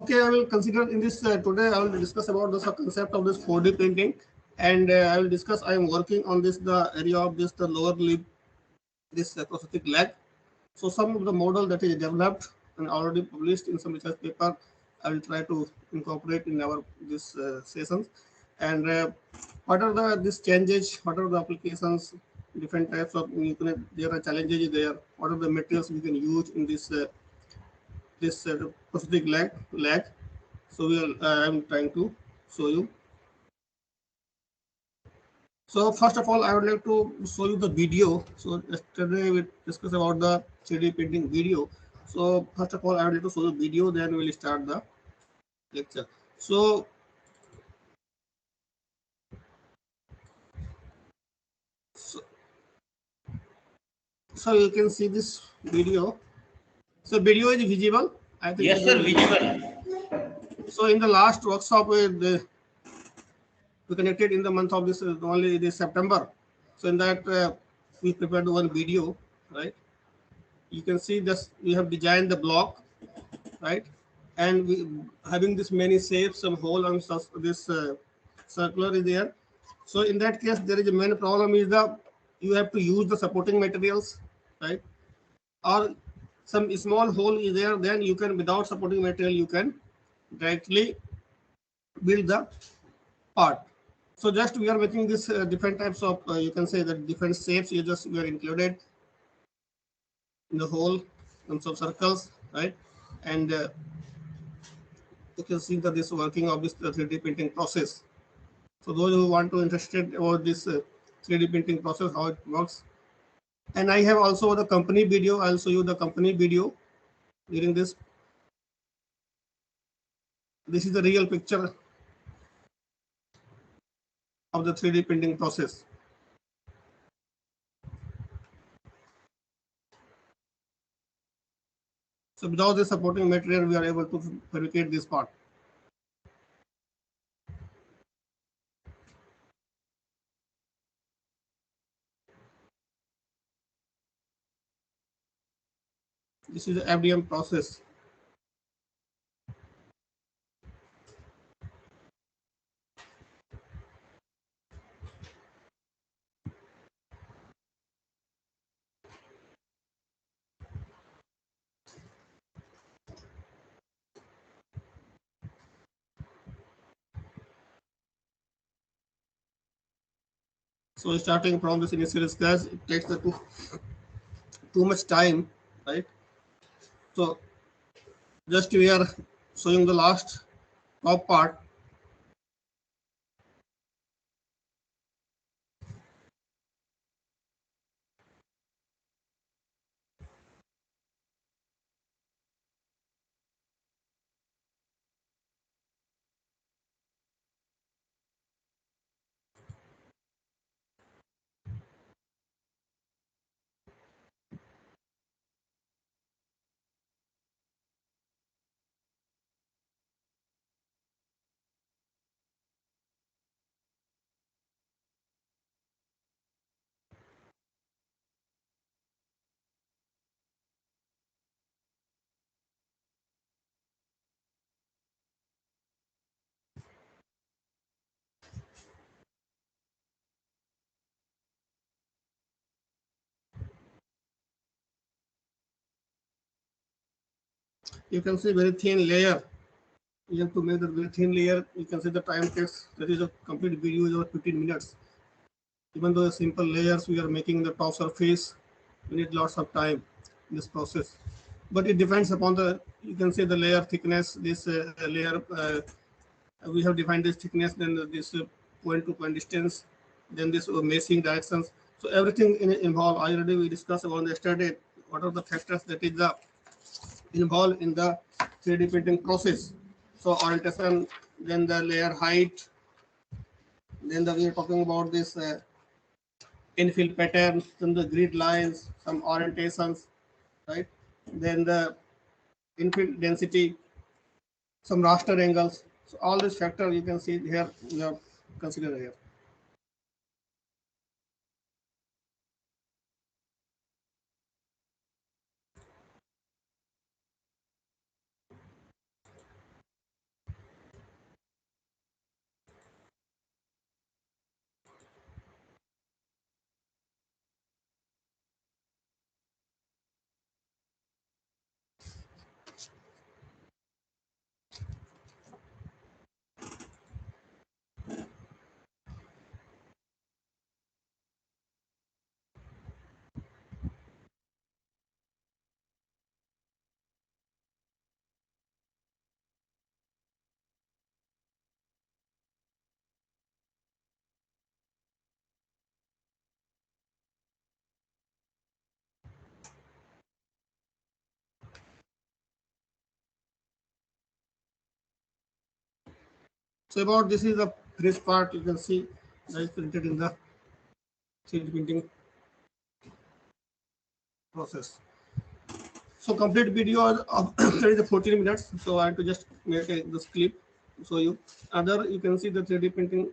Okay, I will consider in this today. I will discuss about the concept of this 4D printing, and I will discuss. I am working on this the area of this the lower lip, this prosthetic leg. So some of the model that is developed and already published in some research paper, I will try to incorporate in our this sessions. And what are the these changes? What are the applications? Different types of there are challenges there. What are the materials we can use in this prosthetic leg? So I'm trying to show you. So first of all, I would like to show you the video. So yesterday we discussed about the 3D printing video. So first of all, I would like to show you video. Then we'll start the lecture. So, so you can see this video. So video is visible. I think. Yes, sir, visible. So in the last workshop, we connected in the month of this only this September. So in that we prepared one video, right? You can see this. We have designed the block, right? And we having this many shapes, some hole and this circular is there. So in that case, there is a main problem is the you have to use the supporting materials, right? Or some small hole is there, then you can without supporting material you can directly build the part. So just we are making this different types of you can say that different shapes you just we are included in the whole terms of circles, right? And you can see that this working of this 3D printing process. So those who want to interested about this 3D printing process, how it works. And I have also the company video. I'll show you the company video during this. This is the real picture of the 3D printing process. So without the supporting material, we are able to fabricate this part. This is the FDM process. So starting from this initial scratch, it takes the too much time, right? So just we are showing the last top part. You can see very thin layer. You have to make the very thin layer. You can see the time takes. That is a complete video is about 15 minutes. Even though the simple layers we are making the top surface, we need lots of time in this process. But it depends upon the, you can say the layer thickness, this layer, we have defined this thickness, then this point to point distance, then this meshing directions. So everything involved, already we discussed about yesterday, what are the factors that is the involved in the 3D printing process. So orientation, then the layer height, then we are talking about this infill patterns, then the grid lines, some orientations, right? Then the infill density, some raster angles. So all these factors you can see here, we have considered here. So about this is the finished part. You can see that is printed in the 3D printing process. So complete video of there is a 14 minutes. So I have to just make this clip to show you. Other you can see the 3D printing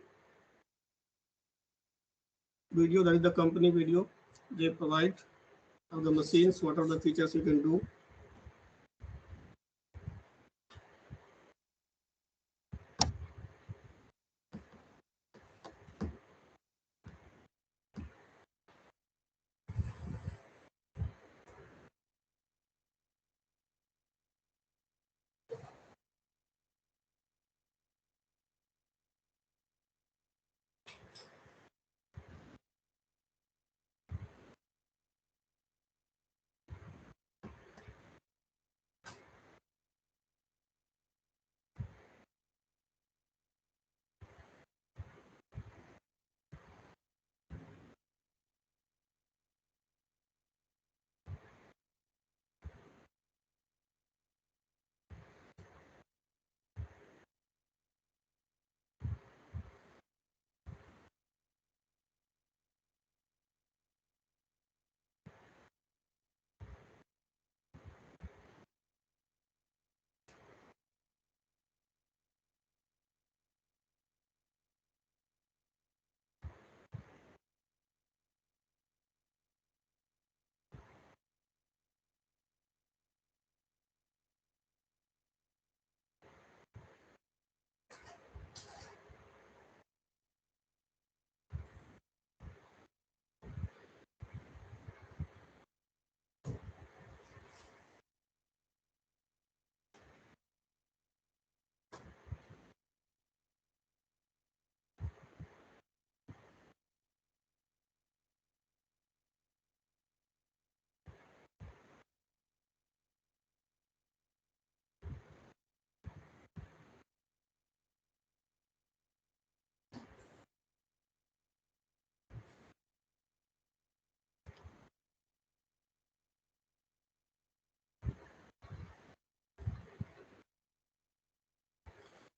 video, that is the company video they provide of the machines, what are the features you can do.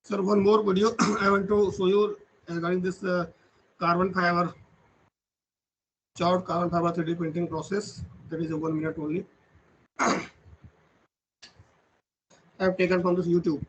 So one more video I want to show you regarding this carbon fiber, chopped carbon fiber 3D printing process. That is a 1 minute only. I have taken from this YouTube.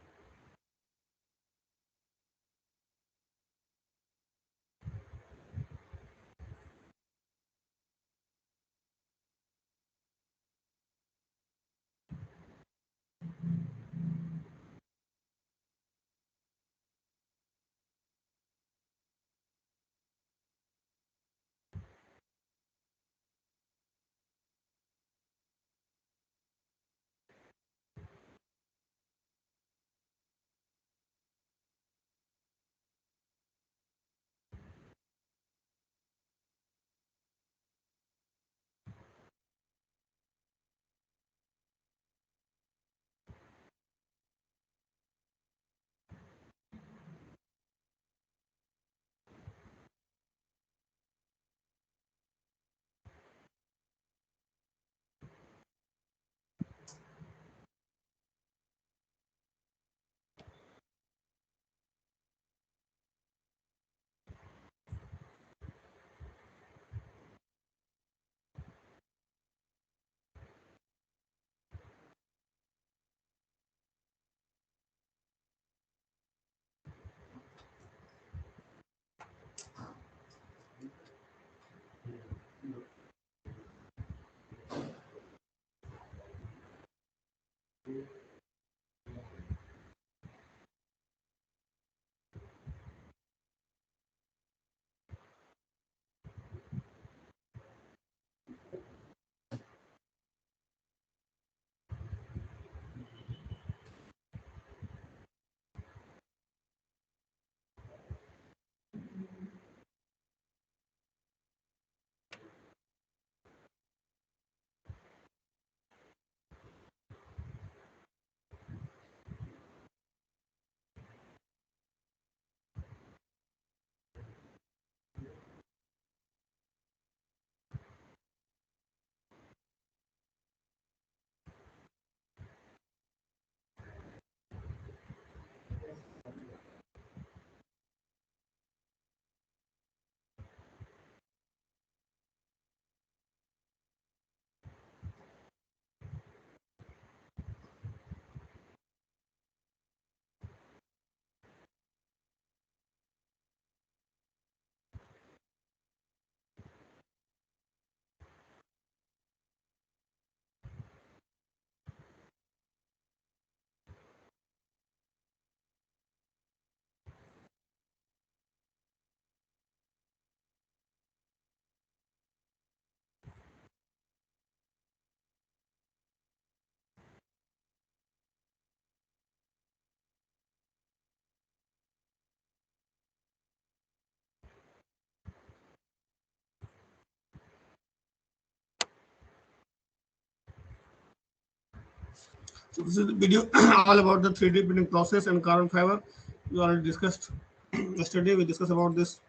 So this is the video all about the 3D printing process and carbon fiber. We already discussed yesterday. We discussed about this.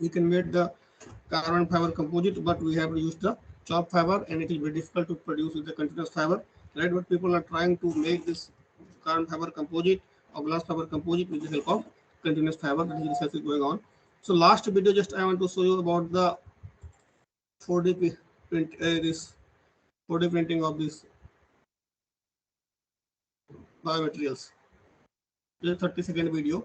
We can make the carbon fiber composite, but we have to use the chalk fiber, and it is very difficult to produce with the continuous fiber, right? But people are trying to make this carbon fiber composite or glass fiber composite with the help of continuous fiber. That is research is going on. So last video, just I want to show you about the 4D print, this 4D printing of this biomaterials. This is a 30-second video.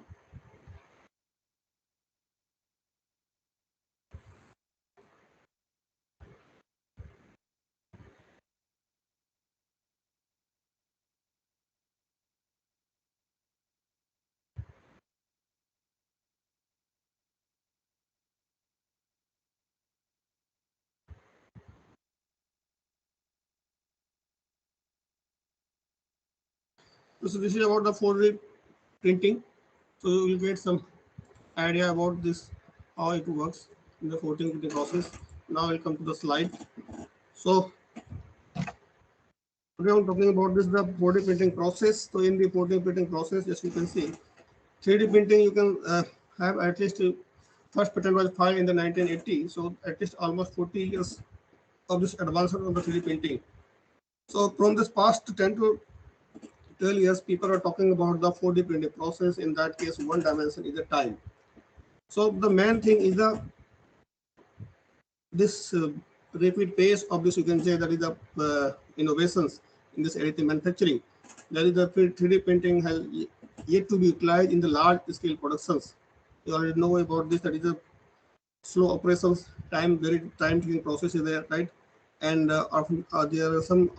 So this is about the 4D printing. So you will get some idea about this, how it works in the 4D printing process. Now we'll come to the slide. So today I'm talking about this, the 4D printing process. So in the 4D printing process, as you can see, 3D printing you can have at least first patent was filed in the 1980. So at least almost 40 years of this advancement of the 3D printing. So from this past 10 to 12 years, people are talking about the 4D printing process. In that case, one dimension is the time. So the main thing is the this rapid pace of this, you can say that is the innovations in this additive manufacturing. That is the 3D printing has yet to be utilized in the large scale productions. You already know about this. That is a slow operations, very time taking process is there, right? And often there are some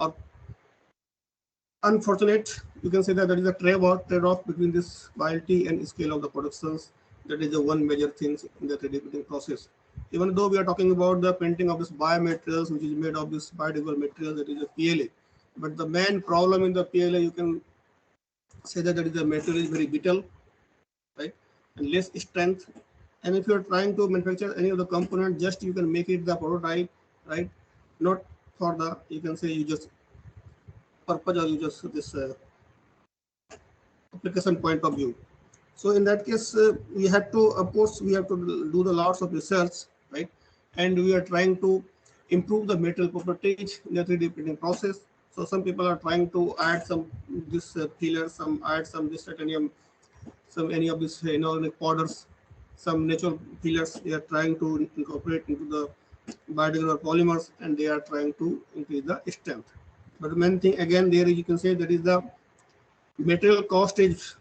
unfortunate, you can say that there is a trade-off between this quality and scale of the productions. That is the one major thing in the 3D printing process. Even though we are talking about the printing of this biomaterials, which is made of this biodegradable material, that is a PLA. But the main problem in the PLA, you can say that the material is very brittle, right, and less strength. And if you are trying to manufacture any of the component, just you can make it the prototype, right, not for the, you can say, you just purpose or you just this application point of view. So in that case, we had to, of course, we have to do the lots of research, right? And we are trying to improve the material properties in the 3D printing process. So some people are trying to add some this fillers, some add some this titanium, some any of these inorganic powders, some natural fillers. They are trying to incorporate into the biodegradable polymers, and they are trying to increase the strength. But the main thing again there, you can say that is the material cost is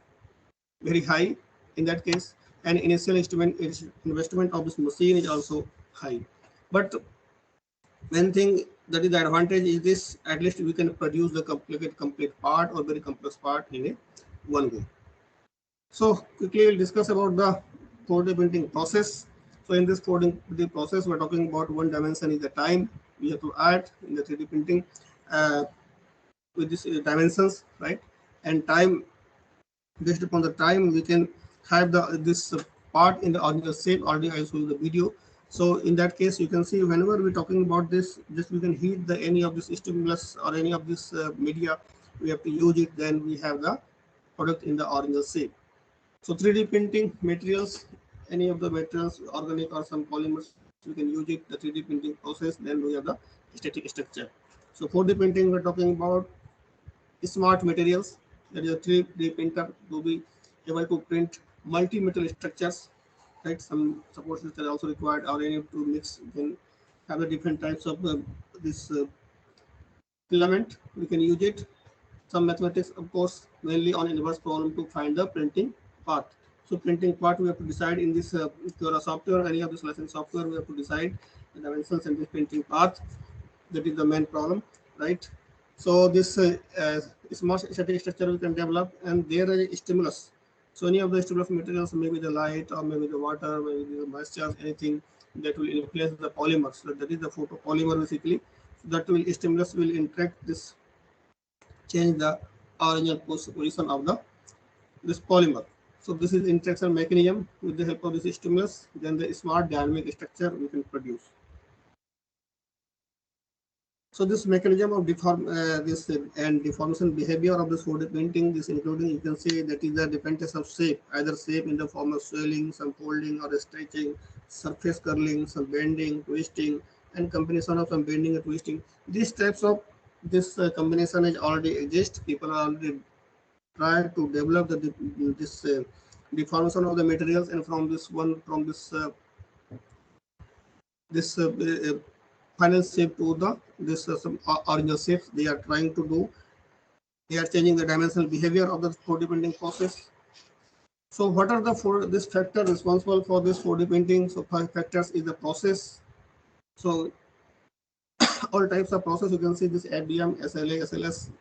very high in that case, and initial investment of this machine is also high. But one thing that is the advantage is this, at least we can produce the complete part or very complex part in a one go. So quickly we'll discuss about the 4D printing process. So in this 4D printing process, we're talking about one dimension is the time we have to add in the 3D printing with these dimensions, right? And time, based upon the time, we can have this part in the original shape. Already I showed you the video. So in that case, you can see whenever we're talking about this, just we can heat the any of this stimulus or any of this media, we have to use it. Then we have the product in the original shape. So 3D printing materials, any of the materials, organic or some polymers, we can use it, the 3D printing process. Then we have the static structure. So 4D printing, we're talking about smart materials. That is a 3D printer to be able to print multi-metal structures, right? Some support systems are also required, or any to mix, you can have the different types of this filament. We can use it. Some mathematics, of course, mainly on inverse problem to find the printing path. So printing part, we have to decide in this Cura software, any of this license software, we have to decide the dimensions and this printing path. That is the main problem, right? So this smart static structure we can develop, and there is a stimulus. So any of the stimulus materials, maybe the light or maybe the water, maybe the moisture, anything that will influence the polymers. So that is the photopolymer basically. So that will stimulus will interact this, change the original position of the this polymer. So this is interaction mechanism. With the help of this stimulus, then the smart dynamic structure we can produce. So this mechanism of this and deformation behavior of this 4D printing, this including, you can say, that is the dependence of shape, either shape in the form of swelling, some folding or stretching, surface curling, some bending, twisting, and combination of some bending and twisting. These types of this combination is already exist. People are already try to develop this deformation of the materials, and from this final shape to the this some original shapes they are trying to do. They are changing the dimensional behavior of the 4D printing process. So what are the this factor responsible for this 4D printing? So five factors is the process. So all types of process, you can see this FDM, SLA, SLS,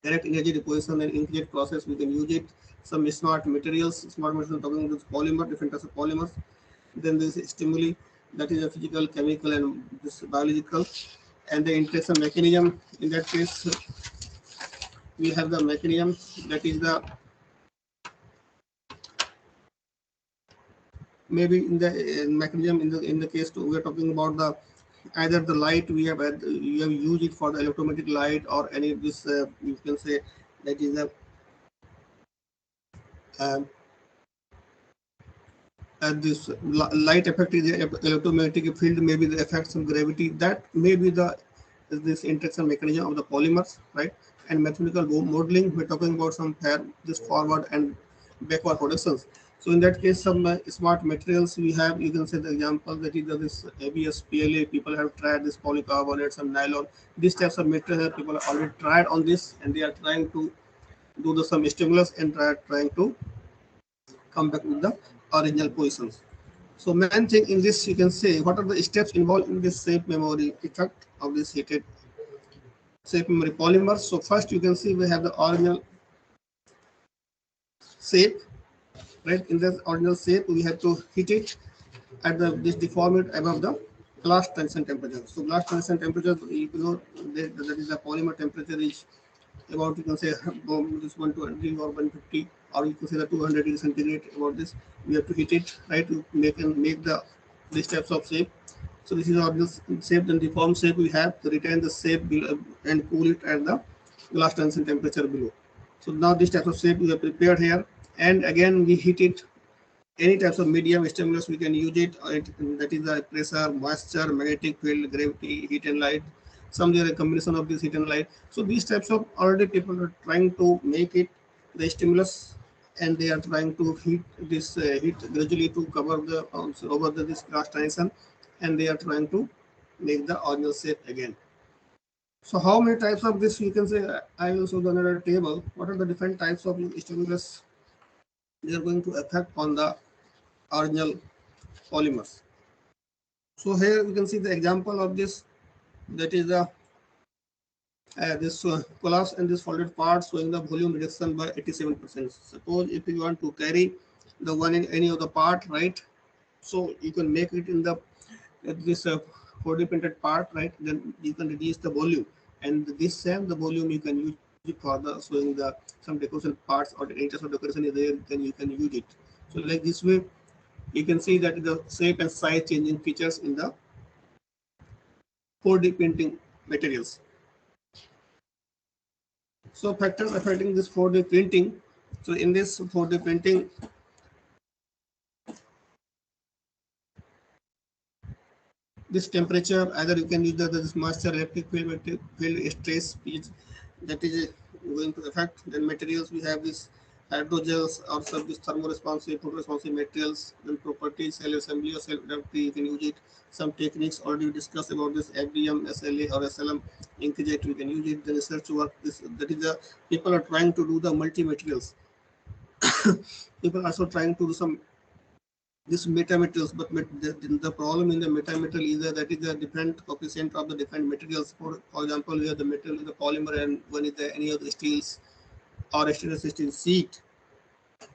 direct energy deposition and inkjet process. We can use it. Some smart materials, talking about polymer, different types of polymers. Then there is stimuli, that is a physical, chemical, and this biological. And the interaction mechanism, in that case, we have the mechanism, that is the maybe in the mechanism in the case we are talking about the either the light we have used it for the electromagnetic light, or any of this you can say that is a this light effect is the electromagnetic field, maybe the effects of gravity, that may be the this interaction mechanism of the polymers, right? And mathematical modeling, we're talking about some this forward and backward productions. So in that case, some smart materials we have, you can say the example that is this ABS, PLA, people have tried this polycarbonate, some nylon, these types of materials people have already tried on this, and they are trying to do the some stimulus and trying to come back with the original positions. So main thing in this, you can say, what are the steps involved in this shape memory effect of this heated shape memory polymers. So first you can see we have the original shape, right? In the original shape we have to heat it at this deform it above the glass transition temperature. So glass transition temperature, you know, that is the polymer temperature is about, you can say, this 120 or 150, or you can say the 200 degrees centigrade. About this we have to heat it, right, to make the these types of shape. So this is our shape and deformed shape. We have to retain the shape below and cool it at the glass transition temperature below. So now this type of shape we have prepared here, and again we heat it. Any types of medium stimulus we can use it. That is the pressure, moisture, magnetic field, gravity, heat and light. Some there a combination of this heat and light. So these types of already people are trying to make it the stimulus, and they are trying to heat this heat gradually to cover the over this glass transition, and they are trying to make the original shape again. So how many types of this, you can say, I will show the another table. What are the different types of stimulus they are going to affect on the original polymers? So here you can see the example of this, that is the this collapse and this folded part showing the volume reduction by 87%. Suppose if you want to carry the one in any of the part, right? So you can make it in the this 4D printed part, right? Then you can reduce the volume, and this same the volume you can use it for the showing the some decoration parts, or any type of decoration is there, then you can use it. So like this way, you can see that the shape and size changing features in the 4D printing materials. So factors affecting this 4D printing. So in this 4D printing, this temperature, either you can use this moisture, electric field stress, that is going to affect. Then materials, we have this hydrogels or some this thermoresponsive, photoresponsive materials. Then properties, cell assembly or cell adaptive, you can use it. Some techniques already discussed about this FDM, SLA or SLM inkjet, we can use it. The research work, this that is the people are trying to do the multi materials. People are also trying to do some this metamaterials, but the problem in the metamaterial is that is the different coefficient of the different materials. For example, we have the metal in the polymer, and one is the any of the steels or stainless steel sheet.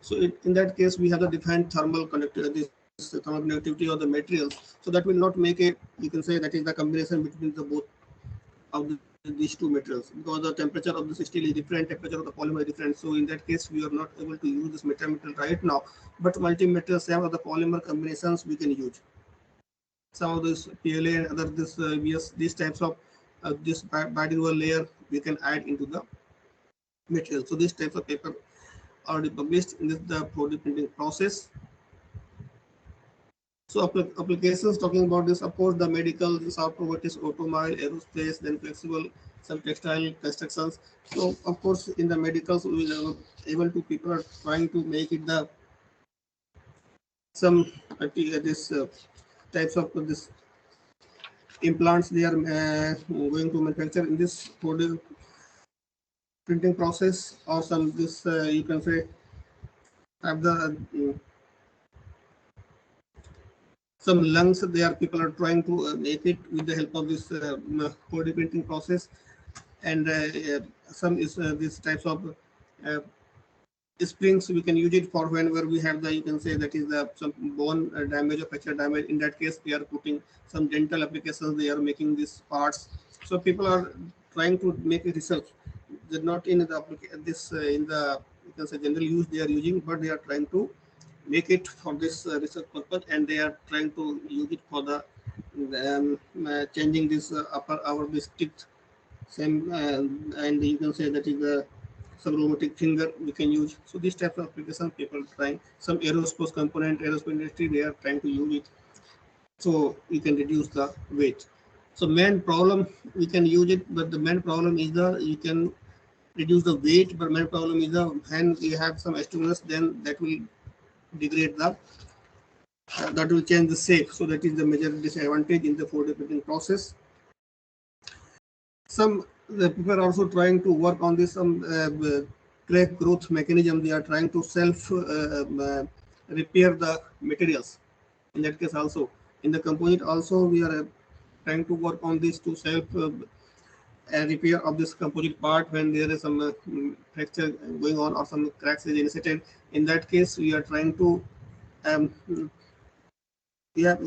So in that case, we have the different thermal conductivity, this thermal conductivity of the materials. So that will not make it. You can say that is the combination between the both of these two materials, because the temperature of the steel is different, temperature of the polymer is different. So in that case, we are not able to use this metamaterial right now. But multi-material, some of the polymer combinations we can use. Some of this PLA and other this these types of this biodegradable layer we can add into the material. So these types of paper already published in the 4D printing process. So applications talking about this, of course, the medical, the soft robotics, automobile, aerospace, then flexible, some textile constructions. So of course, in the medicals, we will able to people are trying to make it the some this types of this implants they are going to manufacture in this 4D printing process, or some this you can say have the some lungs they are people are trying to make it with the help of this 4D printing process, and some is these types of uh, springs we can use it for whenever we have the you can say that is the some bone damage or fracture damage. In that case they are putting some dental applications, they are making these parts. So people are trying to make a research. They're not in the this in the you can say general use they are using, but they are trying to make it for this research purpose, and they are trying to use it for the changing this upper our district same and you can say that is the some robotic finger we can use. So this type of application people are trying. Some aerospace component, aerospace industry they are trying to use it, so you can reduce the weight. So main problem we can use it, but the main problem is the you can reduce the weight, but main problem is the when you have some stimulus then that will degrade the that will change the shape. So that is the major disadvantage in the 4D printing process. Some the people are also trying to work on this crack growth mechanism. They are trying to self repair the materials. In that case, also in the composite, also we are trying to work on this to self repair of this composite part when there is some fracture going on or some cracks is incident. In that case, we are trying to um, we are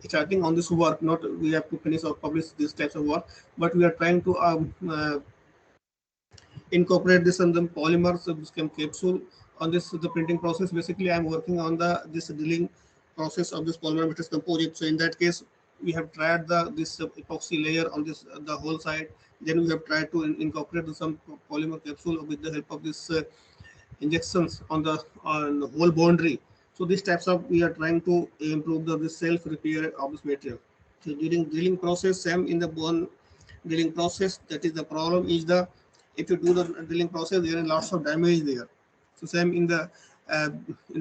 starting on this work, not we have to finish or publish these types of work, but we are trying to incorporate this in the polymers capsule on this the printing process. Basically I'm working on the this drilling process of this polymer matrix composite. So in that case we have tried the this epoxy layer on this the whole side, then we have tried to incorporate some polymer capsule with the help of this injections on the whole boundary. So these types of we are trying to improve the self repair of this material. So during drilling process, same in the bone drilling process, that is the problem is the if you do the drilling process, there is lots of damage there. So same in the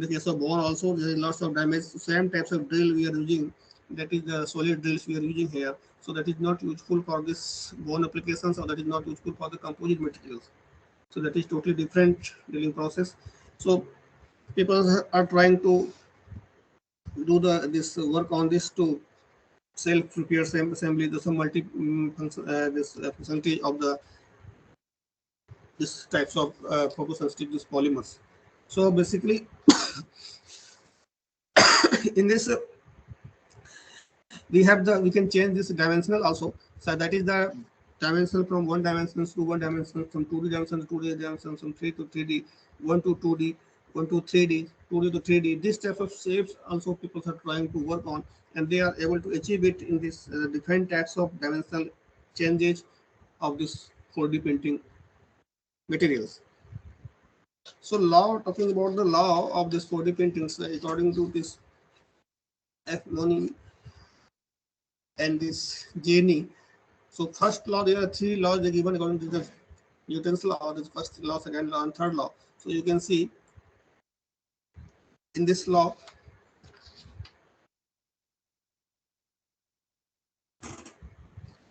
case of bone also there is lots of damage. So same types of drill we are using, that is the solid drills we are using here. So that is not useful for this bone applications, or that is not useful for the composite materials. So that is totally different drilling process. So people are trying to do the this work on this to self repair assembly, the some multi function, this percentage of the this types of focus sensitive this polymers. So basically in this we have the we can change this dimensional also. So that is the dimensional from one dimension to one dimension, from 2D dimension to 2D dimension, from 3 to 3D, 1 to 2D, 1 to 3D, 2D to 3D. This type of shapes also people are trying to work on, and they are able to achieve it in this different types of dimensional changes of this 4D printing materials. So law, talking about the law of this 4D printings, according to this F. Moni and this Janie. So first law, there are three laws they given according to the Newton's law. This first law, second law, and third law. So you can see in this law,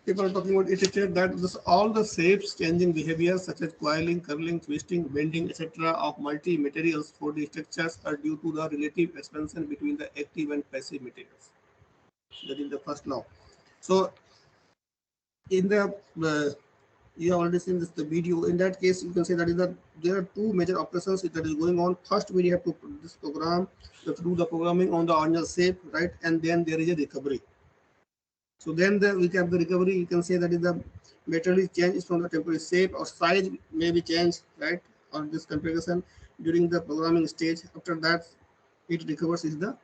people are talking about it stated that this all the shapes changing behavior such as coiling, curling, twisting, bending, etc. of multi-materials for the structures are due to the relative expansion between the active and passive materials. That is the first law. So in the you have already seen this the video. In that case, you can say that is that there are two major operations that is going on. First, we have to put this program, you have to do the programming on the original shape, right? And then there is a recovery. So then we have the recovery. You can say that is the material change from the temporary shape or size may be changed, right? On this configuration during the programming stage. After that, it recovers is the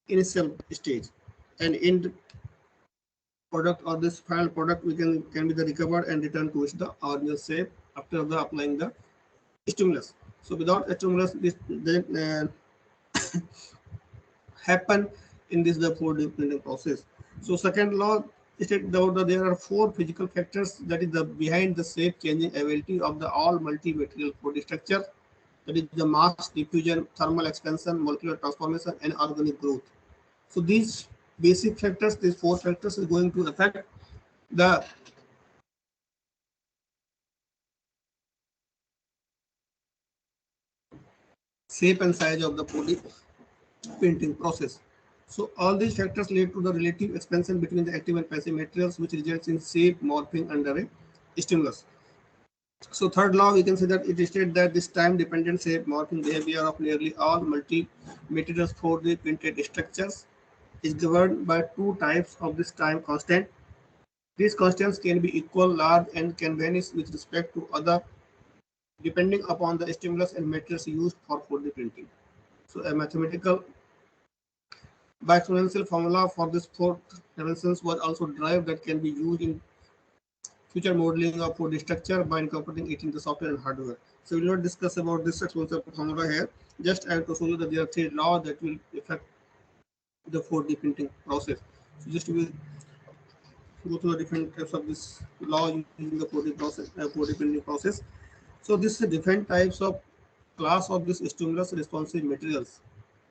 initial stage, and in product or this final product we can be the recovered and returned to the original shape after the applying the stimulus. So without a stimulus, this then happen in this the 4D printing process. So second law stated that there are 4 physical factors that is the behind the shape changing ability of the all multi-material 4D structure, that is the mass diffusion, thermal expansion, molecular transformation, and organic growth. So these basic factors, these 4 factors is going to affect the shape and size of the 4D printing process. So all these factors lead to the relative expansion between the active and passive materials, which results in shape morphing under a stimulus. So third law, we can say that it states that this time-dependent shape morphing behavior of nearly all multi-materials 4D printed structures is governed by 2 types of this time constant. These constants can be equal, large, and can vanish with respect to other depending upon the stimulus and materials used for 4D printing. So a mathematical by exponential formula for this 4 dimensions was also derived that can be used in future modeling of 4D structure by incorporating it in the software and hardware. So we will not discuss about this exponential formula here. Just I have to show you that there are 3 laws that will affect the 4D printing process. So just we go through the different types of this law using the 4D process, 4D printing process. So this is different types of class of this stimulus responsive materials.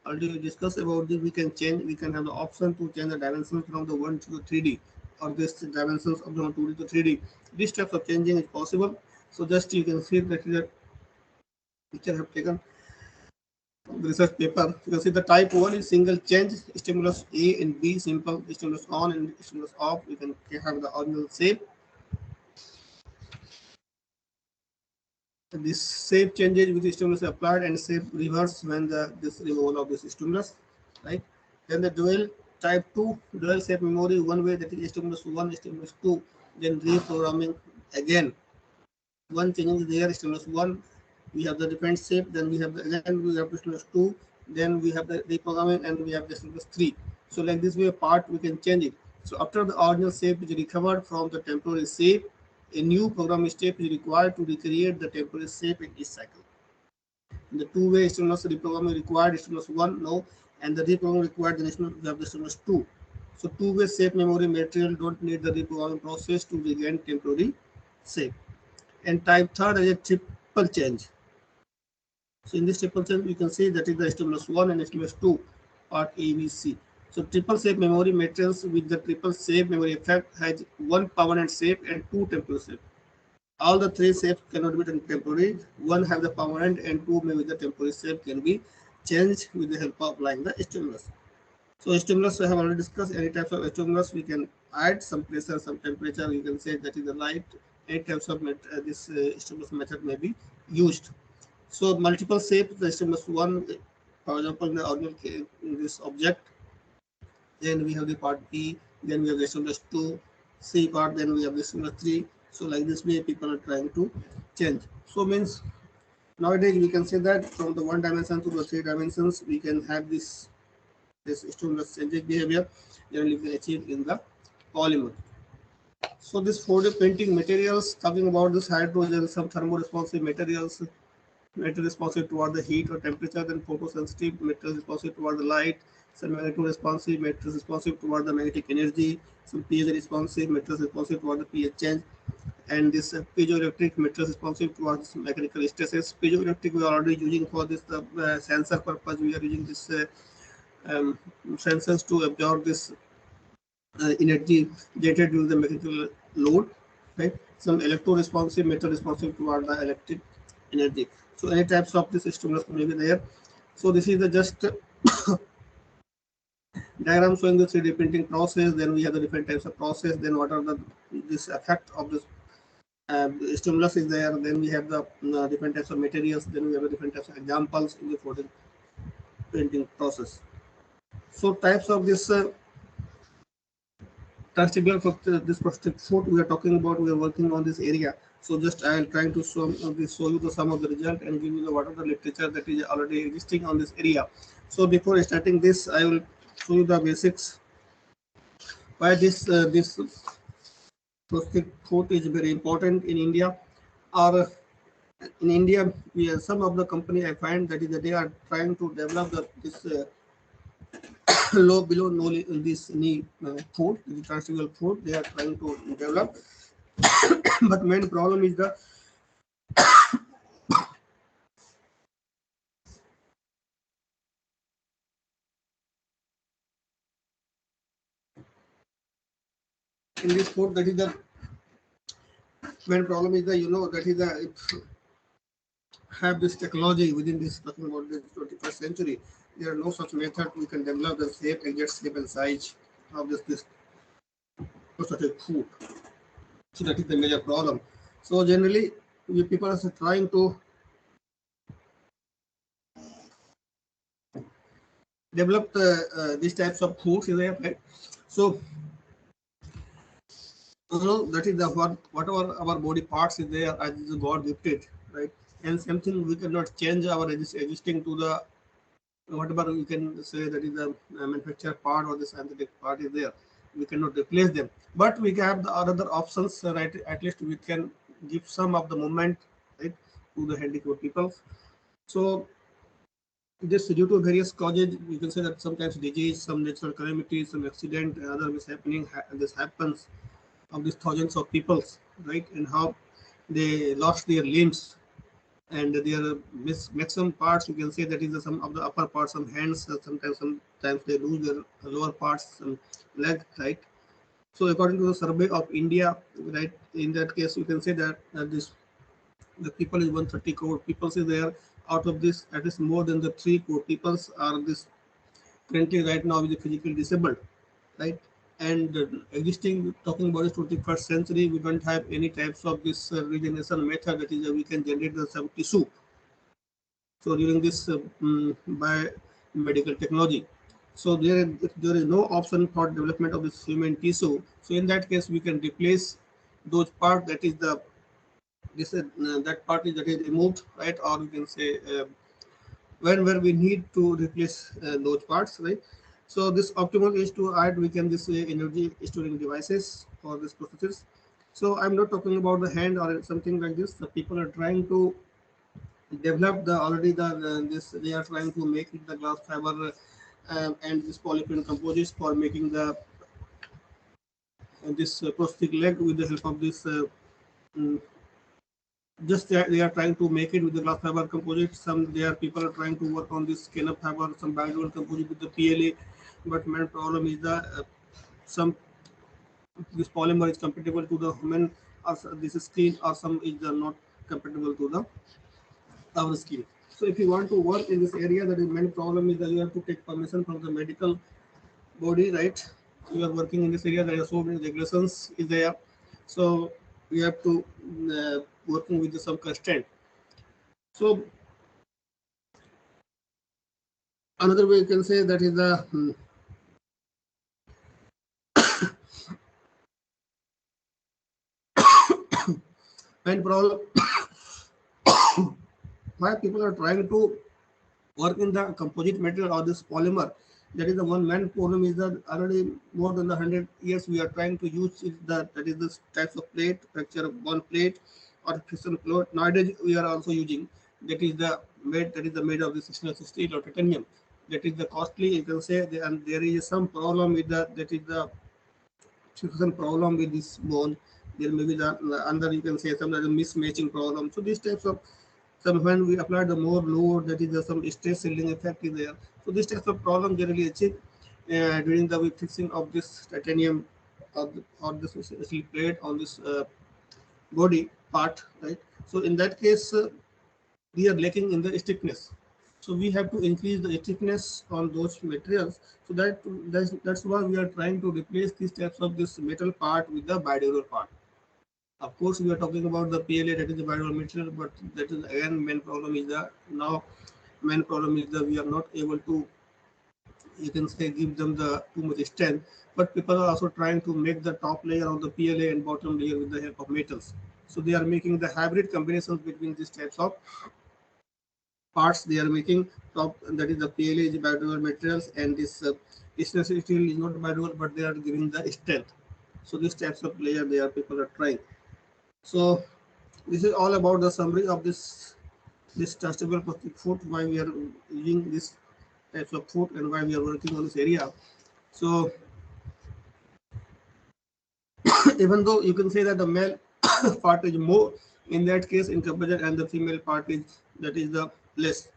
Already we discussed about this. We can change. We can have the option to change the dimensions from the 1 to the 3D, or this dimensions of the 2D to 3D. This types of changing is possible. So just you can see that the picture I have taken the research paper. You can see the type 1 is single change, stimulus A and B, simple stimulus on and stimulus off. We can have the original shape. This shape changes with the stimulus applied and shape reverse when this removal of this stimulus, right? Then the dual type 2 dual shape memory, one way, that is stimulus 1, stimulus 2, then reprogramming again. One changing is there, stimulus 1, we have the different shape, then we have the again we have the stimulus 2, then we have the reprogramming, and we have the stimulus 3. So like this way part we can change it. So after the original shape is recovered from the temporary shape, a new programming step is required to recreate the temporary shape in each cycle. In the two-way stimulus reprogramming required stimulus 1, no, and the reprogramming required the we have the stimulus 2. So two-way shape memory material don't need the reprogramming process to regain temporary shape. And type 3 is a triple change. So in this triple change, you can see that is the stimulus 1 and stimulus 2, part A, B, C. So triple shape memory materials with the triple shape memory effect has 1 permanent shape and 2 temporary shape. All the 3 shapes cannot be temporary. 1 have the permanent and 2 may with the temporary shape can be changed with the help of applying the stimulus. So stimulus I have already discussed. Any types of stimulus we can add some pressure, some temperature. You can say that is the light. Any types of this stimulus method may be used. So multiple shapes, the stimulus 1, for example, in the original in this object. Then we have the part B, then we have the stimulus 2, C part, then we have the stimulus 3. So like this way people are trying to change. So means nowadays we can say that from the 1 dimension to the 3 dimensions we can have this stimulus changing behavior generally we can achieve in the polymer. So this 4D printing materials, talking about this hydrogen, some thermoresponsive materials, metal responsive toward the heat or temperature, then photosensitive materials responsive toward the light, some magnetoresponsive materials responsive toward the magnetic energy, some piezo responsive materials responsive toward the pH change, and this piezoelectric materials responsive towards mechanical stresses. Piezoelectric we are already using for this sensor purpose. We are using this sensors to absorb this energy generated due to the mechanical load, right? Some electro-responsive metal responsive toward the electric energy. So any types of this stimulus may be there. So this is the just diagram showing the 3D printing process. Then we have the different types of process. Then what are the this effect of this stimulus is there. Then we have the different types of materials. Then we have the different types of examples in the 4D printing process. So types of this transcribable for this project 4 we are talking about, we are working on this area. So just I am trying to show you the some of the result and give you the what are the literature that is already existing on this area. So before starting this, I will show you the basics Why this prosthetic foot is very important in India? Or in India, some of the company I find that is that they are trying to develop this low below no this knee foot, the transferable foot. They are trying to develop, but main problem is the in this foot. That is the main problem is the that is the if have this technology within this talking about the 21st century. There are no such method we can develop the shape, exact shape and size of this such a food. So that is the major problem. So generally, people are trying to develop these types of foods in there, right? So that is the whatever our body parts is there as is God gifted, right? And something we cannot change our existing to the whatever we can say that is the manufactured part or the synthetic part is there. We cannot replace them, but we have the other options, right? At least we can give some of the movement, right, to the handicapped people. So this due to various causes, you can say that sometimes disease, some natural calamities, some accident, other is happening. This happens of these thousands of people, right? And how they lost their limbs and their maximum parts. You can say that is some of the upper parts, some hands. Sometimes they lose their lower parts, some leg, right? So according to the survey of India, right, in that case, you can say that this the people is 130 crore people is there. Out of this, at least more than the 3 crore people are this currently right now is physically disabled, right? And existing talking about this 21st century, we don't have any types of this regeneration method that is we can generate the some tissue. So during this biomedical technology, so there is no option for development of this human tissue. So in that case, we can replace those part that is the this that part is that is removed, right? Or we can say where we need to replace those parts, right? So this optimal is to add we can this energy storing devices for this processes. So I'm not talking about the hand or something like this. The people are trying to develop the already this they are trying to make it the glass fiber and this polypropylene composites for making the this prosthetic leg with the help of this mm, just they are trying to make it with the glass fiber composite. Some there people are trying to work on this skin fiber, some biodegradable composite with the PLA, but main problem is the some this polymer is compatible to the human or this skin, or some is not compatible to the our skin. So if you want to work in this area, that is main problem is that you have to take permission from the medical body, right? You are working in this area, there are so many regulations is there. So we have to working with some constraint. So another way you can say that is the main problem why people are trying to work in the composite material or this polymer. That is the one main problem is that already more than 100 years we are trying to use it, that is this types of plate, fracture of one plate or fission plate. Nowadays we are also using that is the made of this stainless steel or titanium. That is the costly you can say, and there is some problem with that is the some problem with this bone. There may be the under you can say some other mismatching problem. So these types of some when we apply the more load, that is some stress shielding effect is there. So this types of problem generally achieved during the fixing of this titanium or this steel plate on this body part, right? So in that case, we are lacking in the stiffness. So we have to increase the stiffness on those materials. So that's why we are trying to replace these types of this metal part with the biodegradable part. Of course, we are talking about the PLA, that is the biodegradable material, but that is again main problem is the now main problem is that we are not able to you can say give them the too much strength. But people are also trying to make the top layer of the PLA and bottom layer with the help of metals. So they are making the hybrid combinations between these types of parts they are making. Top, that is the PLA is biodegradable materials, and this stainless steel is not biodegradable, but they are giving the strength. So these types of layer they are people are trying. So this is all about the summary of this trustable plastic food, why we are using this types of food and why we are working on this area. So even though you can say that the male part is more in that case in comparison, and the female part is that is the less.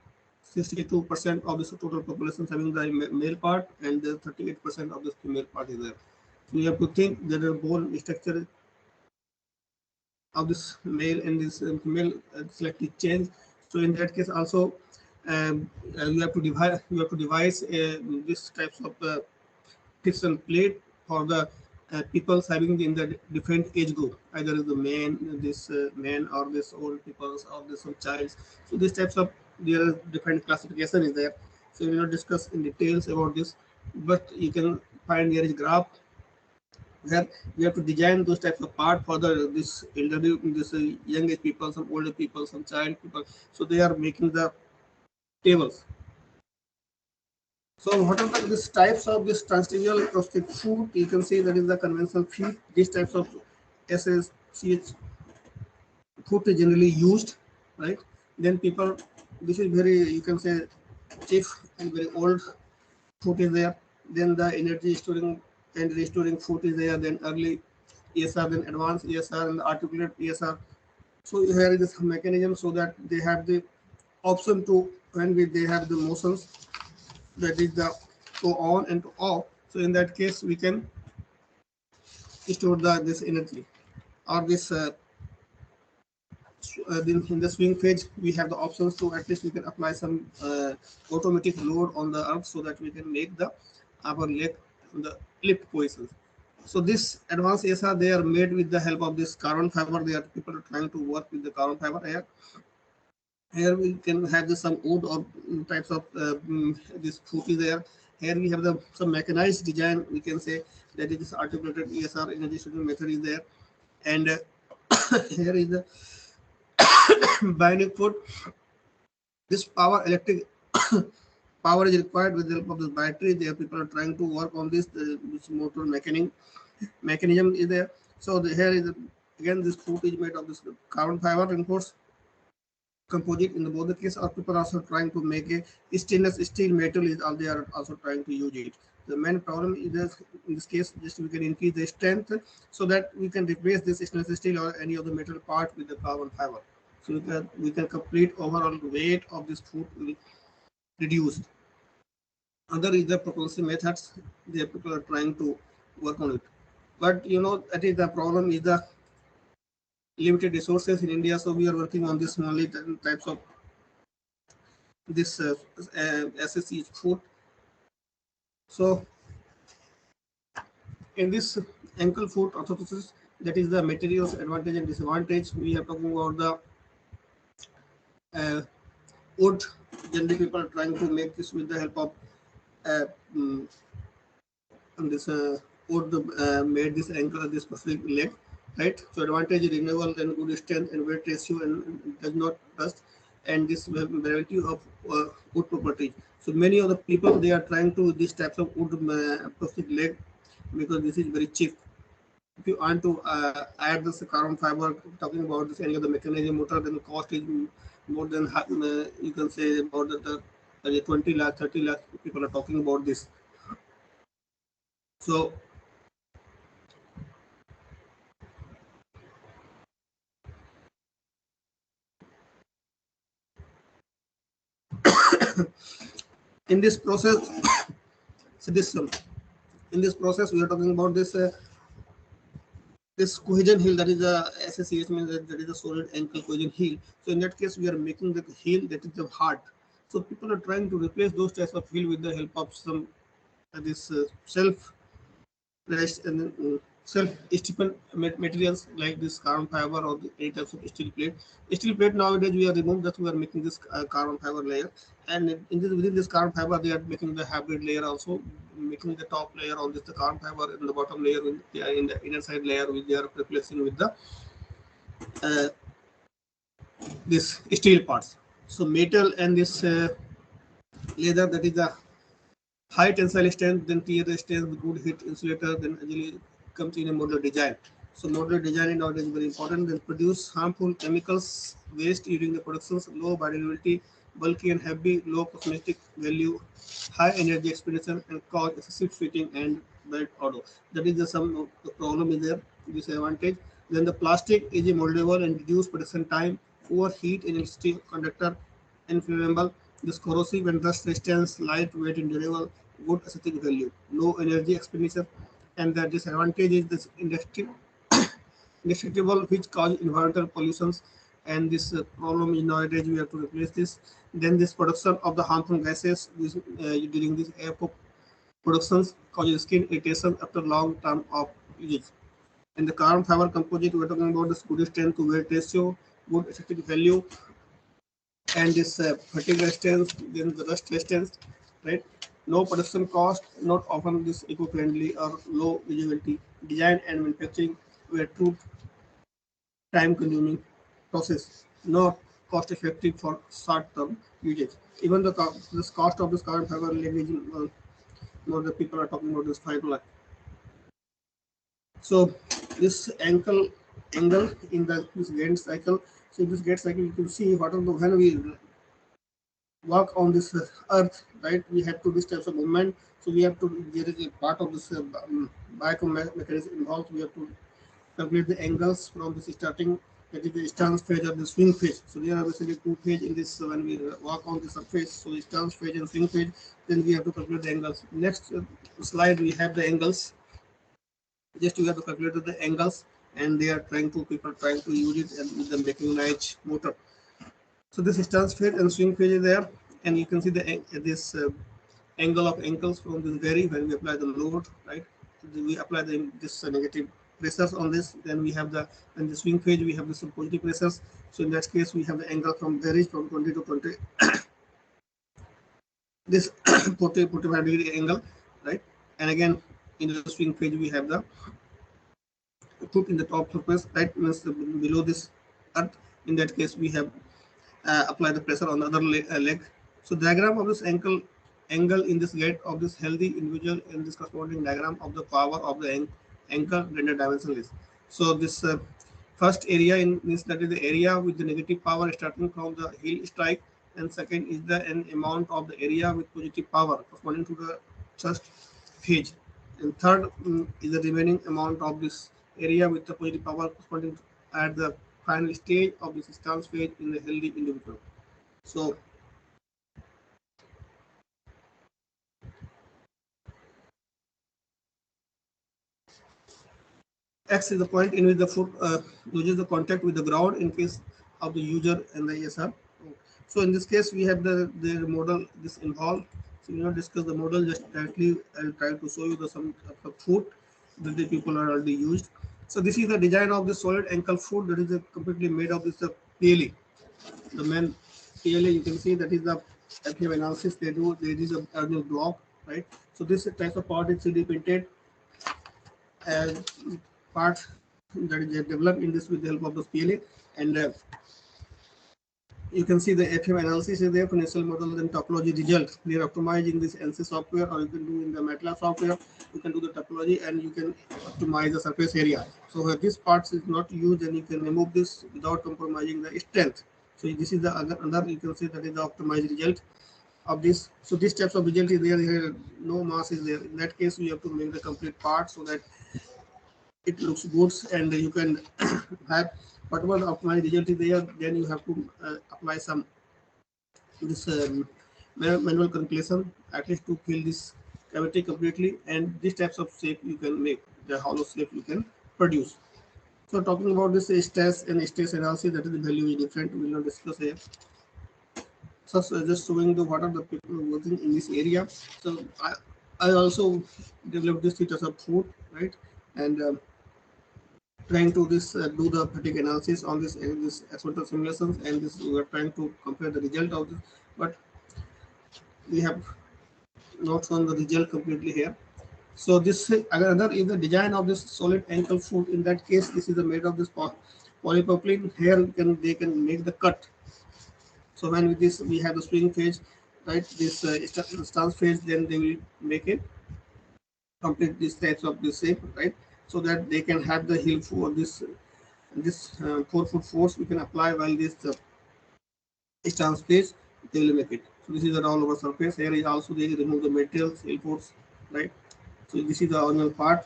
62% of this total population having the male part, and the 38% of the female part is there. So you have to think that the bone structure of this male and this female slightly change. So in that case also you have to devise this types of fixed plate for the people having in the different age group, either the man, this man, or this old people, or this some child. So these types of there are different classification is there. So we will not discuss in details about this, but you can find there is graph where we have to design those types of part for the this elderly, this young age people, some older people, some child people. So they are making the tables. So what are these types of this transdermal prosthetic food? You can see that is the conventional feed. These types of SSCH food is generally used, right? Then people, this is very, you can say, cheap and very old food is there. Then the energy storing and restoring food is there. Then early ESR, then advanced ESR, and the articulate ESR. So here is this mechanism so that they have the option to when they have the motions, that is the to on and to off. So in that case we can store this energy, or this in the swing phase we have the options to at least we can apply some automatic load on the earth so that we can make the upper leg the lift positions. So this advanced ESR they are made with the help of this carbon fiber. They are people are trying to work with the carbon fiber here. Here we can have this some wood or types of this food is there. Here we have the some mechanized design. We can say that it is articulated ESR energy storage method is there, and here is the bionic foot. This power electric power is required with the help of this battery. There people are trying to work on this. This motor mechanism is there. So here is again this foot is made of this carbon fiber reinforced composite in the both the case, or people are also trying to make a stainless steel metal is all they are also trying to use it. The main problem is this, in this case just we can increase the strength so that we can replace this stainless steel or any of the metal part with the carbon fiber. So we can complete overall weight of this food will reduced. Other is the propulsion methods. The people are trying to work on it, but you know that is the problem is the limited resources in India. So we are working on this only types of this SSC food. So in this ankle foot orthosis, that is the materials advantage and disadvantage. We are talking about the wood. Generally, people are trying to make this with the help of this wood made this ankle this specific leg, right? So advantage is renewable and good strength and weight ratio and does not rust, and this variety of wood properties. So many of the people they are trying to this types of wood prosthetic leg because this is very cheap. If you want to add this carbon fiber, talking about this any other mechanism motor, then the cost is more than you can say about the 20 lakh, 30 lakh people are talking about this. So in this process, so this in this process we are talking about this this cohesion heel, that is the SSCH means that is a solid ankle cohesion heel. So in that case we are making the heel that is the hard. So people are trying to replace those types of heel with the help of some this self rest and self-stipple materials like this carbon fiber or any types of steel plate. Steel plate nowadays we are removed that we are making this carbon fiber layer, and in this, within this carbon fiber they are making the hybrid layer also, making the top layer on this the carbon fiber and the bottom layer with in the inner side layer which they are replacing with the this steel parts. So metal and this leather, that is the high tensile strength, then tear resistance, good heat insulator, then actually comes in a modular design. So modular design nowadays is very important. Then produce harmful chemicals, waste during the productions, low biodegradability, bulky and heavy, low cosmetic value, high energy expenditure, and cause excessive sweating and bad odor. That is the some of the problem is there, disadvantage. Then the plastic is a moldable and reduce production time, poor heat and electricity conductor, inflammable, this corrosive and rust resistance, lightweight and durable, good aesthetic value, low energy expenditure, and the disadvantage is this indestructible, which cause environmental pollutions, and this problem is nowadays we have to replace this. Then this production of the harmful gases this, during this air productions causes skin irritation after long term of usage. And the carbon fiber composite, we are talking about this good strength to weight ratio, good aesthetic value, and this fatigue resistance, then the rust resistance, right? No production cost, not often this eco-friendly or low visibility. Design and manufacturing were too time-consuming process, not cost-effective for short-term usage. Even this cost of this carbon fiber language, more the people are talking about this fiber. So this angle in this gate cycle. So this gate cycle, you can see what are the when we work on this earth, right? We have to this types of movement. So we have to, there is a part of this biomechanism involved. We have to calculate the angles from this starting, that is the stance phase or the swing phase. So there are basically two phase in this when we work on the surface. So the stance phase and swing phase, then we have to calculate the angles. Next slide, we have the angles. Just we have to calculate the angles, and they are people trying to use it and with the mechanized motor. So this stance phase and swing phase is there, and you can see the this angle of ankles from this vary when we apply the load, right? We apply this negative pressures on this, then we have the in the swing phase we have the some positive pressures. So in that case we have the angle from varies from 20 to 20 this 45 degree angle, right? And again in the swing phase we have the put in the top surface, right? Means below this earth. In that case we have apply the pressure on the other leg. So diagram of this angle in this gate of this healthy individual, in this corresponding diagram of the power of the ankle render dimensionless. So this first area in this, that is the area with the negative power starting from the heel strike, and second is the an amount of the area with positive power corresponding to the first phase, and third is the remaining amount of this area with the positive power corresponding at the final stage of this stance phase in the healthy individual. So X is the point in which the foot loses the contact with the ground in case of the user and the ESR. So in this case, we have the model this involved. So we will discuss the model just directly. I'll try to show you the some of the foot that the people are already used. So this is the design of the solid ankle foot that is completely made of this PLA. The main PLA, you can see that is the FEM analysis they do. There is a original block, right? So this type of part is 3D printed as part that is developed in this with the help of the PLA, and you can see the FEM analysis is there, financial model and topology result. We are optimizing this NC software, or you can do in the MATLAB software. You can do the topology and you can optimize the surface area. So where this part is not used, then you can remove this without compromising the strength. So this is the other you can see that is the optimized result of this. So this types of result is there, no mass is there. In that case, we have to make the complete part so that it looks good, and you can have whatever optimized result is there. Then you have to apply some this manual calculation at least to fill this cavity completely, and these types of shape you can make, the hollow shape you can produce. So talking about this stress and stress analysis, that is the value is different. We will not discuss here. So just showing the what are the people working in this area. So I also developed this features of food, right? And trying to this do the fatigue analysis on this experimental simulations, and this we are trying to compare the result of this, but we have not shown the result completely here. So this another is the design of this solid ankle foot. In that case, this is made of this polypropylene. Here they can make the cut. So when with this we have the swing phase, right? This stance phase, then they will make it complete these types of the shape, right? So that they can have the heel for this 4-foot force we can apply while this stance phase they will make it. So this is the roll over surface. Here is also they remove the materials, heel force, right? So this is the original part.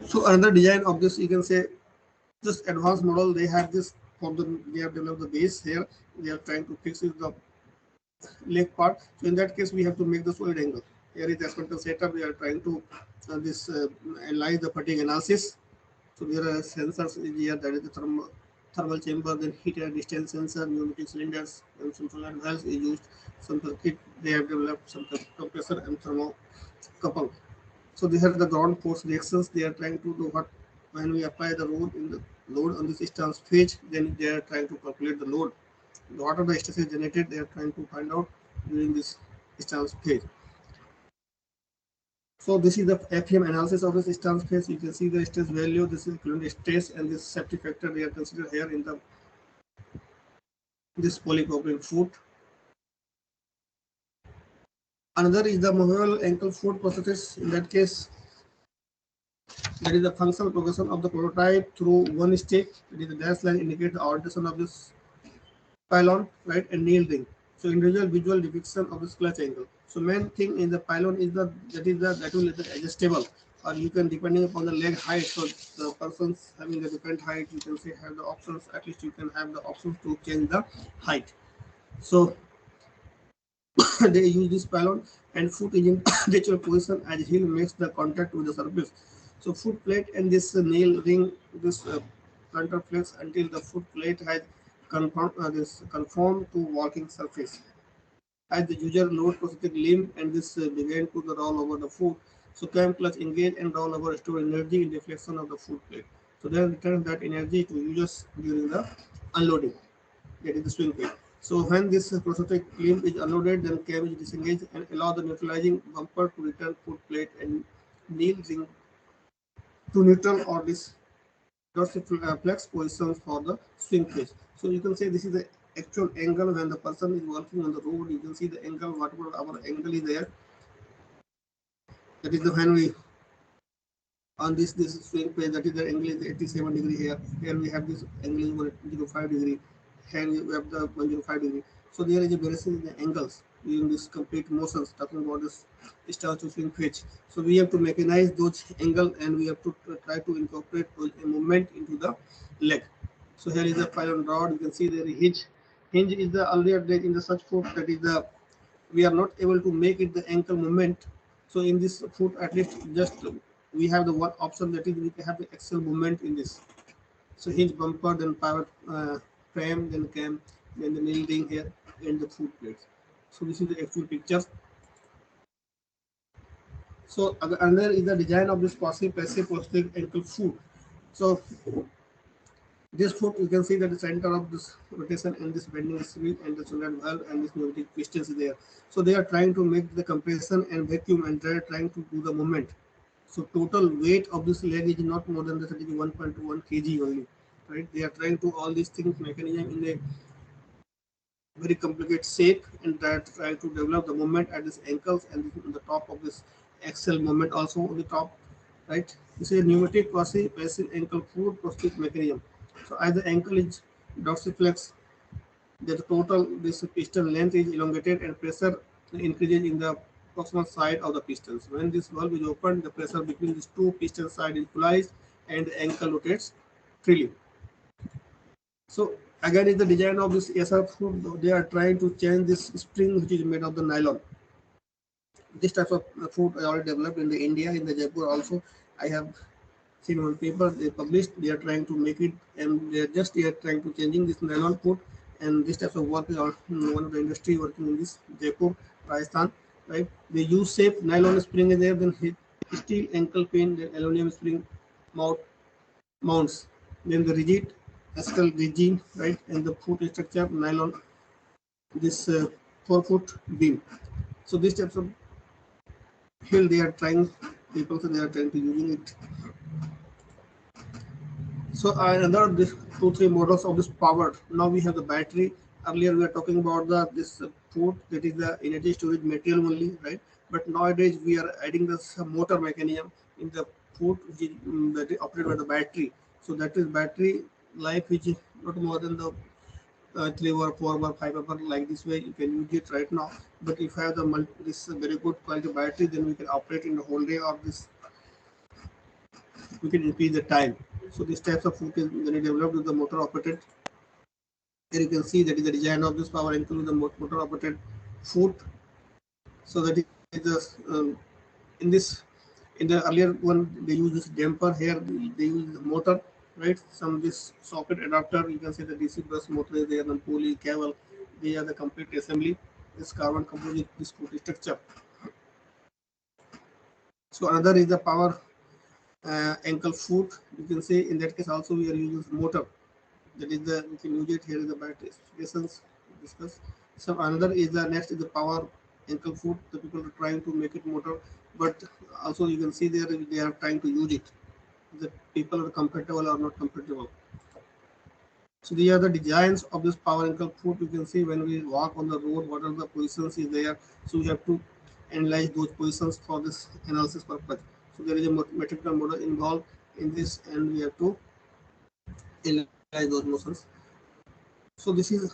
So another design of this, you can say, this advanced model, they have this for the, they have developed the base here. They are trying to fix it the leg part. So in that case, we have to make the solid angle. Here is the experimental setup. We are trying to analyze the fatigue analysis. So there are sensors here, that is the thermal chamber, then heat and distance sensor, pneumatic cylinders, and some solar valves is used. Some circuit they have developed some compressor and thermocouple. So these are the ground force reactions. They are trying to do what when we apply the load on this stance phase, then they are trying to calculate the load. What are the stresses generated? They are trying to find out during this stance phase. So this is the FEM analysis of this stance phase. You can see the stress value. This is current stress and this safety factor they are considered here in the this polypropylene foot. Another is the movable ankle foot prosthesis. In that case, that is the functional progression of the prototype through one stick. That is the dash line indicates the orientation of this pylon, right, and nail ring. So individual visual depiction of this clutch angle. So main thing in the pylon is that will be adjustable, or you can depending upon the leg height. So the persons having a different height, you can say have the options. At least you can have the options to change the height. So they use this pylon and foot is in natural position as heel makes the contact with the surface. So foot plate and this nail ring this plantar flex until the foot plate has conformed to walking surface. As the user load prosthetic limb and this began to the roll over the foot. So cam clutch engage and roll over store energy in deflection of the foot plate. So then return that energy to users during the unloading. That is the swing plate. So when this prosthetic limb is unloaded, then cam is disengaged and allow the neutralizing bumper to return foot plate and nail ring to neutral or this dorsiflex positions for the swing phase. So you can say this is the actual angle when the person is working on the road. You can see the angle, whatever our angle is there. That is the when we on this swing phase, that is the angle is 87 degree here. Here we have this angle is 105 degree. Here we have the 105 degree. So there is a variation in the angles during this complete motions, talking about this start to swing phase. So we have to mechanize those angle and we have to try to incorporate a movement into the leg. So here is the pylon rod. You can see there is hinge. Hinge is the earlier date in the such foot, that is the we are not able to make it the ankle movement. So in this foot, at least just we have the one option, that is we can have the axle movement in this. So hinge bumper, then pivot frame, then cam, then the nail ring here, and the foot plates. So this is the actual picture. So another is the design of this passive prosthetic ankle foot. So this foot, you can see that the center of this rotation and this bending spring and the shoulder valve and this pneumatic pistons is there. So they are trying to make the compression and vacuum, and they are trying to do the movement. So total weight of this leg is not more than the 1.21 kg only, right? They are trying to all these things mechanism in a very complicated shape, and they are trying to develop the movement at this ankles and on the top of this axle movement also on the top, right? This is a pneumatic passive ankle foot prosthetic mechanism. So as the ankle is dorsiflex, the total this piston length is elongated and pressure increases in the proximal side of the pistons. When this valve is opened, the pressure between these two piston sides is equalized and the ankle rotates freely. So again, is the design of this SR foot. They are trying to change this spring which is made of the nylon. This type of foot I already developed in the India, in the Jaipur also. I have seen one paper they published. They are trying to make it, and they are trying to changing this nylon foot. And this type of work is one of the industry working in this Jaipur, Rajasthan, right? They use safe nylon spring in there, then steel ankle pin, then aluminum spring mounts, then the rigid axial regime, right? And the foot structure nylon, this 4-foot beam. So these types of hill they are trying, people, so they are trying to using it. So another this 2 3 models of this power. Now we have the battery. Earlier we are talking about the this food, that is the energy storage material only, right? But nowadays we are adding this motor mechanism in the food, which is, that is operated by the battery. So that is battery life, which is not more than the 3 or 4 or 5 hour, like this way you can use it right now. But if you have the this very good quality battery, then we can operate in the whole day of this, we can increase the time. So these types of food is when developed with the motor operated. Here you can see that is the design of this power include the motor operated food. So that is the in this, in the earlier one they use this damper. Here they use the motor, right? Some this socket adapter, you can say the DC bus motor is there, the pulley cable, they are the complete assembly. This carbon composite, this food structure. So another is the power ankle foot. You can say in that case also we are using motor. That is the, we can use it. Here is the battery specifications discuss. So another is the next is the power ankle foot. The people are trying to make it motor, but also you can see there they are trying to use it. The people are compatible or not compatible. So these are the designs of this power ankle foot. You can see when we walk on the road, what are the positions is there. So we have to analyze those positions for this analysis purpose. So there is a mathematical model involved in this, and we have to analyze those motions. So this is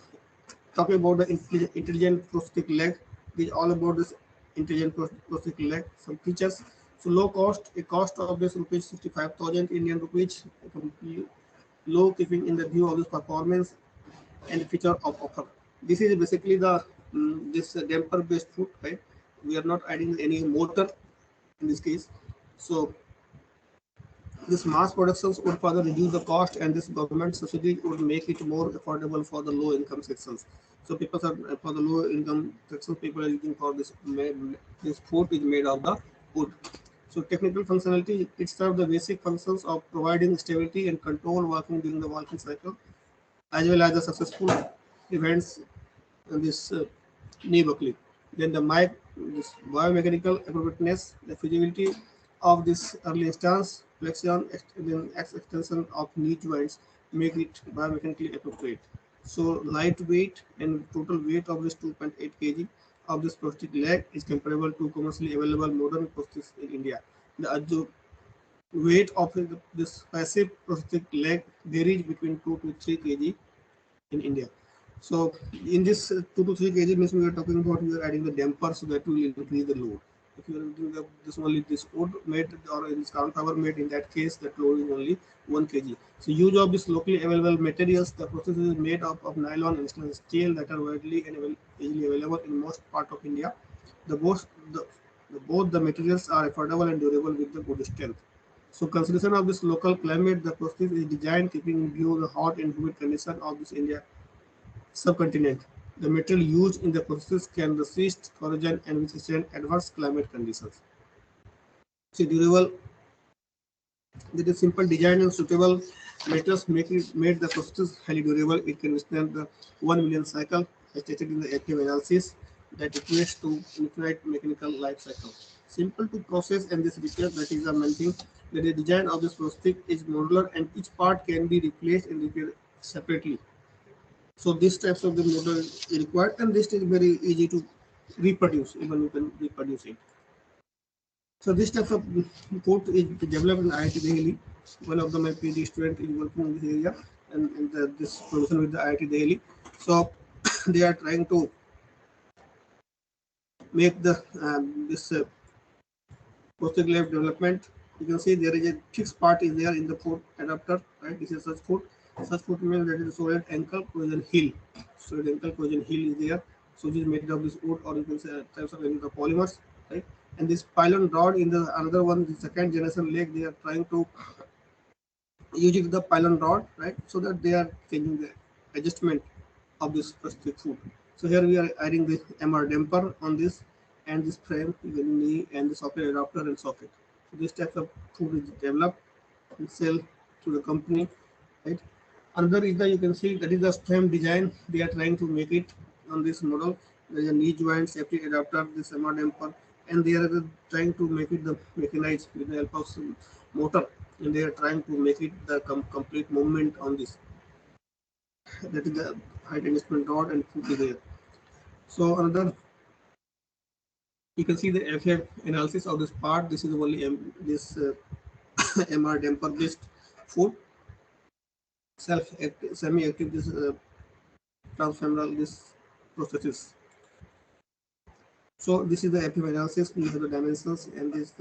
talking about the intelligent prosthetic leg. This is all about this intelligent prosthetic leg. Some features. So low cost, a cost of this rupees 65,000 Indian rupees. Low, keeping in the view of this performance and feature of offer. This is basically the this damper based foot, right? We are not adding any motor in this case. So this mass productions would further reduce the cost, and this government subsidy would make it more affordable for the low income sections. So people are, for the low income sections, people are using for this this food is made of the wood. So technical functionality, it serves the basic functions of providing stability and control working during the walking cycle, as well as the successful events in this knee buckling. Then the this biomechanical appropriateness, the feasibility of this early instance, flexion, then extension of knee joints make it biomechanically appropriate. So lightweight and total weight of this 2.8 kg of this prosthetic leg is comparable to commercially available modern prosthetics in India. The weight of this passive prosthetic leg varies between 2 to 3 kg in India. So in this 2 to 3 kg means we are talking about, we are adding the damper, so that will increase the load. If you are using this only this wood made or in this carbon fiber made, in that case that load is only 1 kg. So use of this locally available materials, the process is made up of nylon and stainless steel that are widely and easily available in most part of India. Both the materials are affordable and durable with the good strength. So consideration of this local climate, the prosthesis is designed keeping in view the hot and humid condition of this India subcontinent. The material used in the process can resist corrosion and withstand adverse climate conditions. So durable, that is simple design and suitable materials made the process highly durable. It can withstand the 1 million cycle, as stated in the active analysis, that equates to infinite mechanical life cycle. Simple to process and this repair, that is the main thing. That the design of this prosthetic is modular and each part can be replaced and repaired separately. So these types of the model is required, and this is very easy to reproduce, even you can reproduce it. So this type of code is developed in IIT Delhi. One of my PhD student is working in this area, and this provision with the IIT Delhi. So they are trying to make the this prosthetic leg development. You can see there is a fixed part is there in the foot adapter, right? This is such foot. Such foot means that is solid ankle collision heel. Solid ankle collision heel is there. So it is made of this wood, or you can say types of any of the polymers, right? And this pylon rod in the another one, the second generation leg, they are trying to use it with the pylon rod, right? So that they are changing the adjustment of this prosthetic foot. So here we are adding the MR damper on this, and this frame, knee, and the socket adapter and socket. So this type of foot is developed and sell to the company, right? Another is the, you can see that is the frame design. They are trying to make it on this model. There is a knee joint, safety adapter, this MR damper, and they are trying to make it the mechanized with the help of some motor. and they are trying to make it the complete movement on this. That is the height adjustment rod and foot is there. So another, you can see the FF analysis of this part. This is only this MR damper based foot, self semi active this transfemoral this prosthesis. So this is the FF analysis. We have the dimensions and this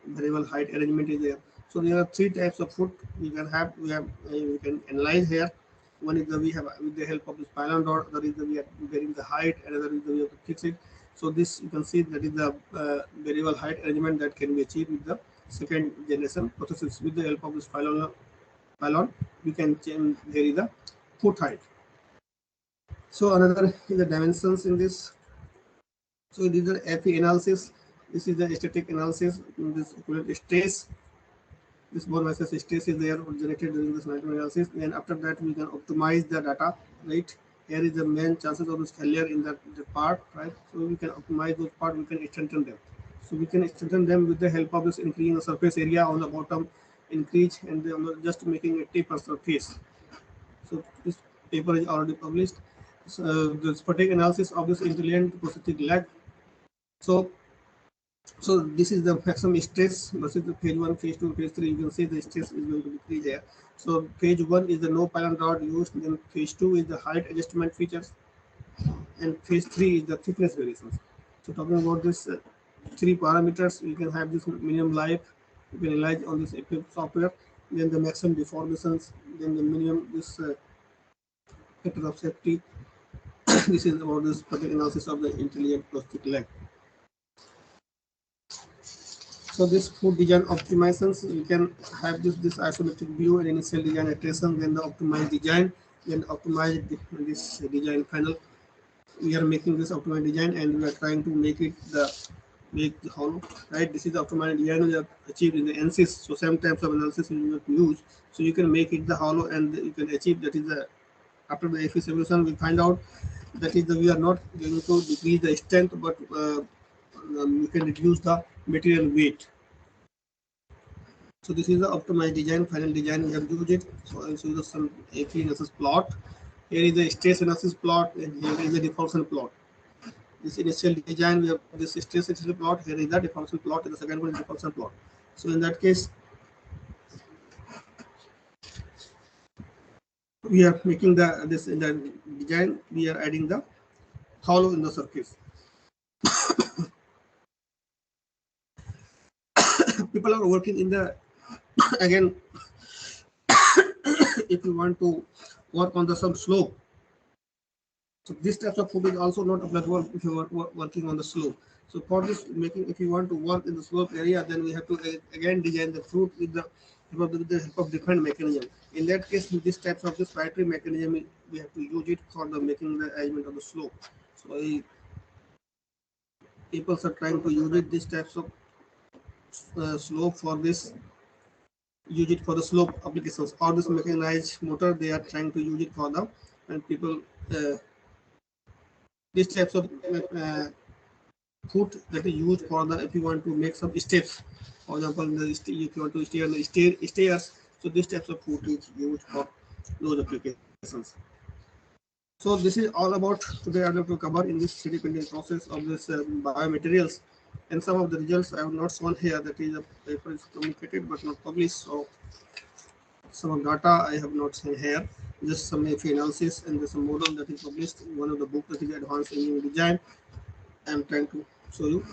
variable height arrangement is there. So there are three types of foot we can have. We can analyze here. One is the we have with the help of this pylon rod. Other is the we are getting the height, and other is the we have to fix it. So this you can see that is the variable height arrangement that can be achieved with the second generation prosthesis. With the help of this pylon, we can change vary the foot height. So another is the dimensions in this. So this is the FE analysis. This is the static analysis. This equivalent stress. This bone versus stress is there generated during this analysis. And after that, we can optimize the data. Right here is the main chances of this failure in that the part. Right, so we can optimize those part. We can strengthen them. So we can strengthen them with the help of this increasing the surface area on the bottom, increase and just making a taper surface. So this paper is already published. So the static analysis of this intelligent prosthetic leg. So this is the maximum stress versus the phase 1, phase 2, phase 3. You can see the stress is going to decrease here. So phase 1 is the no pylon rod used, then phase 2 is the height adjustment features, and phase 3 is the thickness variations. So talking about this three parameters, you can have this minimum life, you can analyze on this software, then the maximum deformations, then the minimum this factor of safety. This is about this particular analysis of the intelligent prosthetic leg. So this foot design optimizations, you can have this isometric view and initial design iteration, then the optimized design, then optimize this design final. We are making this optimized design and we are trying to make the hollow, right? This is the optimized design we have achieved in the ANSYS. So same types of analysis you have to use. So you can make it the hollow and you can achieve that is the after the FE solution we find out that is the we are not going to decrease the strength, but you can reduce the material weight. So this is the optimized design, final design we have used it. So I'll show you some FE analysis plot. Here is the stress analysis plot and here is the deformation plot. This initial design we have this stress analysis plot. Here is the deformation plot and the second one is deformation plot. So in that case, we are making this in the design. We are adding the hollow in the surface. People are working in the again. If you want to work on some slope, so this type of foot is also not applicable if you are working on the slope. So for this making, if you want to work in the slope area, then we have to again design the foot with the help of different mechanism. In that case, with this types of this proprietary mechanism, we have to use it for the making the arrangement of the slope. So people are trying to use it this types of slope for this. Use it for the slope applications or this mechanized motor. They are trying to use it for the and people these types of foot that is used for the if you want to make some steps. For example, if you want to stay on the stairs, so this types of foot is used for those applications. So this is all about today. I have to cover in this 3D printing process of this biomaterials, and some of the results I have not shown here. That is a paper is communicated but not published. So some of data I have not seen here. Just some analysis and there's a model that is published in one of the books that is Advanced Engineering Design. I'm trying to show you,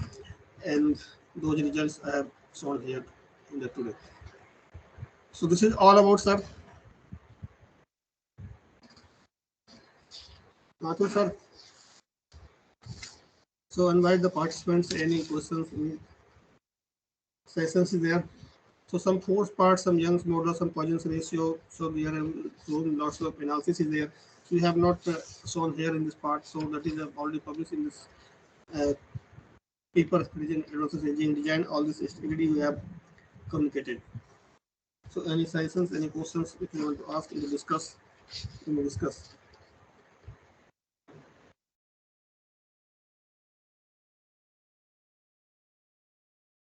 and those results I have shown here in the today. So this is all about, sir. Mathur, sir. So invite the participants. Any questions? Any sessions is there? So some force parts, some Young's model, some Poisson's ratio. So we are doing lots of analysis is there. So we have not shown here in this part. So that is already published in this paper, Advanced Engineering Design. All this activity we have communicated. So any sessions, any questions if you want to ask, we will discuss.